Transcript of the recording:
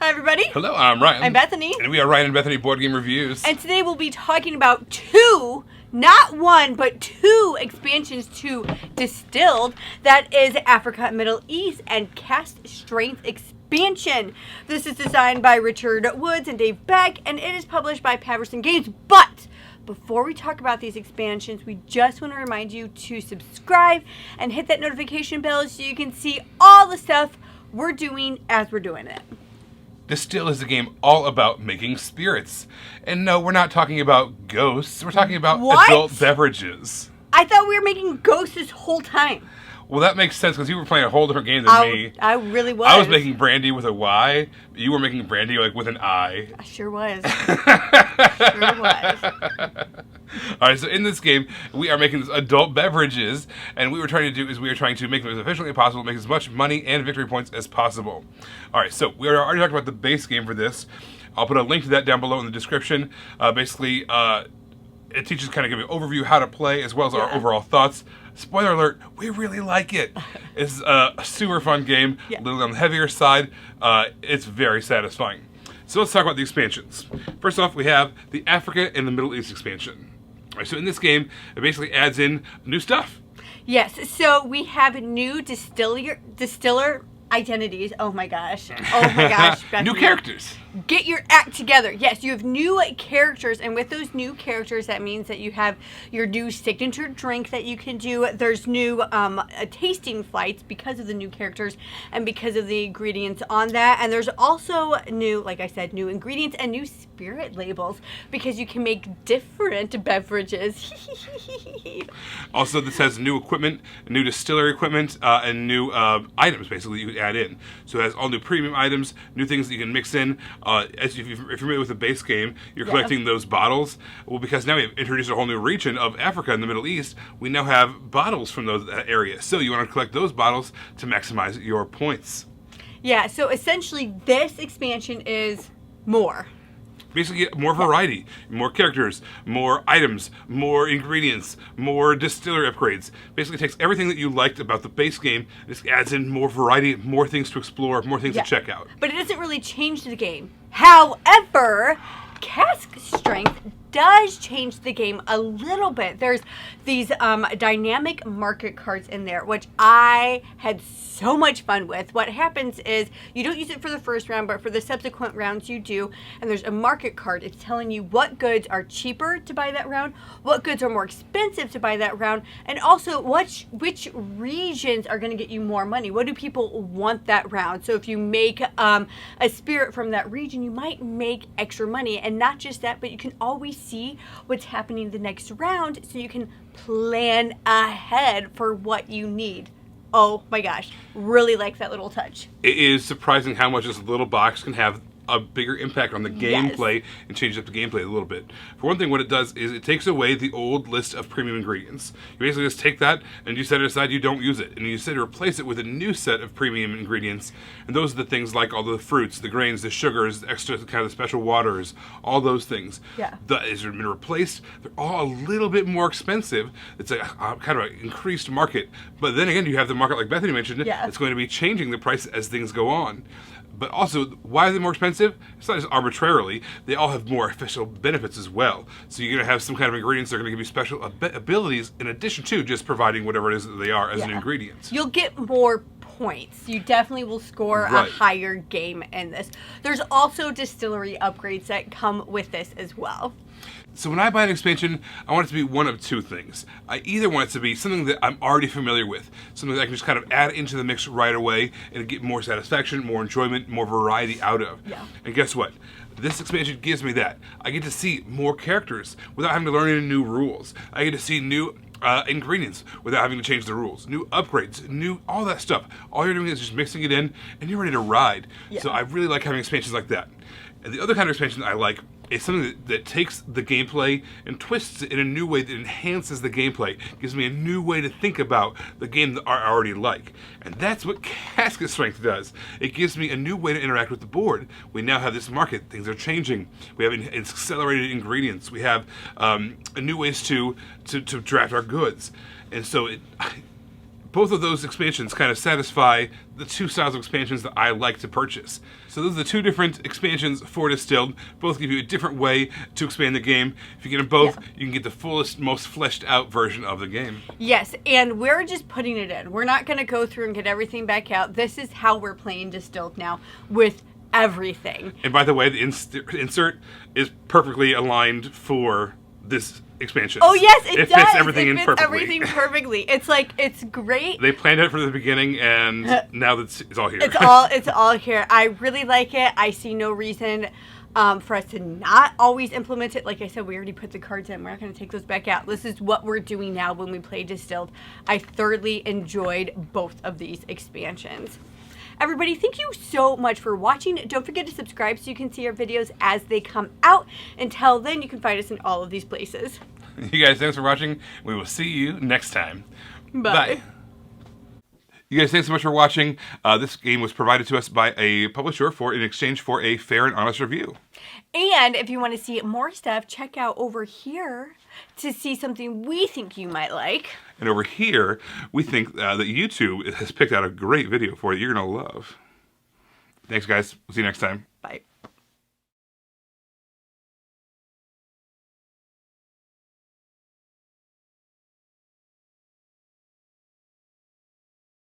Hi, everybody. Hello, I'm Ryan. I'm Bethany. And we are Ryan and Bethany Board Game Reviews. And today we'll be talking about two, not one, but two expansions to Distilled. That is Africa, Middle East, and Cask Strength expansion. This is designed by Richard Woods and Dave Beck, and it is published by Patterson Games. But before we talk about these expansions, we just want to remind you to subscribe and hit that notification bell so you can see all the stuff we're doing as we're doing it. Distilled is a game all about making spirits. And no, we're not talking about ghosts. We're talking about adult beverages. I thought we were making ghosts this whole time. Well, that makes sense because you were playing a whole different game than me. I really was. I was making brandy with a Y. You were making brandy like with an I. I sure was. Sure was. All right, so in this game, we are making adult beverages, and what we're trying to do is we are trying to make them as efficiently as possible, make as much money and victory points as possible. All right, so we already talked about the base game for this. I'll put a link to that down below in the description. Basically, it teaches kind of give you an overview how to play as well as our overall thoughts. Spoiler alert, we really like it. It's a super fun game, a little on the heavier side. It's very satisfying. So let's talk about the expansions. First off, we have the Africa and the Middle East expansion. All right, so in this game, it basically adds in new stuff. Yes, so we have new distiller identities. Oh my gosh. Bethany. New characters. Get your act together. Yes, you have new characters, and with those new characters, that means that you have your new signature drink that you can do. There's new tasting flights because of the new characters and because of the ingredients on that. And there's also new, like I said, new ingredients and new spirit labels because you can make different beverages. Also, this has new equipment, new distillery equipment, and new items, basically, you can add in. So it has all new premium items, new things that you can mix in. If you're familiar with the base game, you're collecting those bottles. Well, because now we've introduced a whole new region of Africa and the Middle East, we now have bottles from those areas. So you want to collect those bottles to maximize your points. Yeah, so essentially this expansion is more. Basically, more variety, more characters, more items, more ingredients, more distillery upgrades. Basically, it takes everything that you liked about the base game, and just adds in more variety, more things to explore, more things to check out. But it doesn't really change the game. However, Cask Strength does change the game a little bit. There's these dynamic market cards in there, which I had so much fun with. What happens is you don't use it for the first round, but for the subsequent rounds you do, and there's a market card. It's telling you what goods are cheaper to buy that round, what goods are more expensive to buy that round, and also which regions are going to get you more money. What do people want that round? So if you make a spirit from that region, you might make extra money. And not just that, but you can always see what's happening the next round so you can plan ahead for what you need. Oh my gosh, really like that little touch. It is surprising how much this little box can have a bigger impact on the gameplay and change up the gameplay a little bit. For one thing, what it does is it takes away the old list of premium ingredients. You basically just take that and you set it aside, you don't use it. And you set to replace it with a new set of premium ingredients. And those are the things like all the fruits, the grains, the sugars, the extra kind of special waters, all those things. Yeah. That has been replaced. They're all a little bit more expensive. It's a kind of an increased market. But then again, you have the market like Bethany mentioned. It's going to be changing the price as things go on. But also, why are they more expensive? It's not just arbitrarily. They all have more official benefits as well. So you're going to have some kind of ingredients that are going to give you special abilities in addition to just providing whatever it is that they are as an ingredient. You'll get more points. You definitely will score a higher game in this. There's also distillery upgrades that come with this as well. So when I buy an expansion, I want it to be one of two things. I either want it to be something that I'm already familiar with, something that I can just kind of add into the mix right away and get more satisfaction, more enjoyment, more variety out of. Yeah. And guess what? This expansion gives me that. I get to see more characters without having to learn any new rules. I get to see new ingredients without having to change the rules, new upgrades, all that stuff. All you're doing is just mixing it in and you're ready to ride. So I really like having expansions like that. And the other kind of expansion I like is something that takes the gameplay and twists it in a new way that enhances the gameplay, gives me a new way to think about the game that I already like. And that's what Cask Strength does. It gives me a new way to interact with the board. We now have this market. Things are changing. We have accelerated ingredients. We have new ways to draft our goods. And so both of those expansions kind of satisfy the two styles of expansions that I like to purchase. So those are the two different expansions for Distilled. Both give you a different way to expand the game. If you get them both, you can get the fullest, most fleshed out version of the game. Yes, and we're just putting it in. We're not going to go through and get everything back out. This is how we're playing Distilled now with everything. And by the way, the insert is perfectly aligned for this expansion. Oh yes, it does. Fits everything it in fits perfectly. everything perfectly. It's like, it's great. They planned it from the beginning, and now it's all here. It's all here. I really like it. I see no reason for us to not always implement it. Like I said, we already put the cards in. We're not going to take those back out. This is what we're doing now when we play Distilled. I thoroughly enjoyed both of these expansions. Everybody, thank you so much for watching. Don't forget to subscribe so you can see our videos as they come out. Until then, you can find us in all of these places. You guys, thanks for watching. We will see you next time. Bye. You guys, thanks so much for watching. This game was provided to us by a publisher in exchange for a fair and honest review. And if you want to see more stuff, check out over here to see something we think you might like. And over here, we think that YouTube has picked out a great video for you you're going to love. Thanks, guys. We'll see you next time.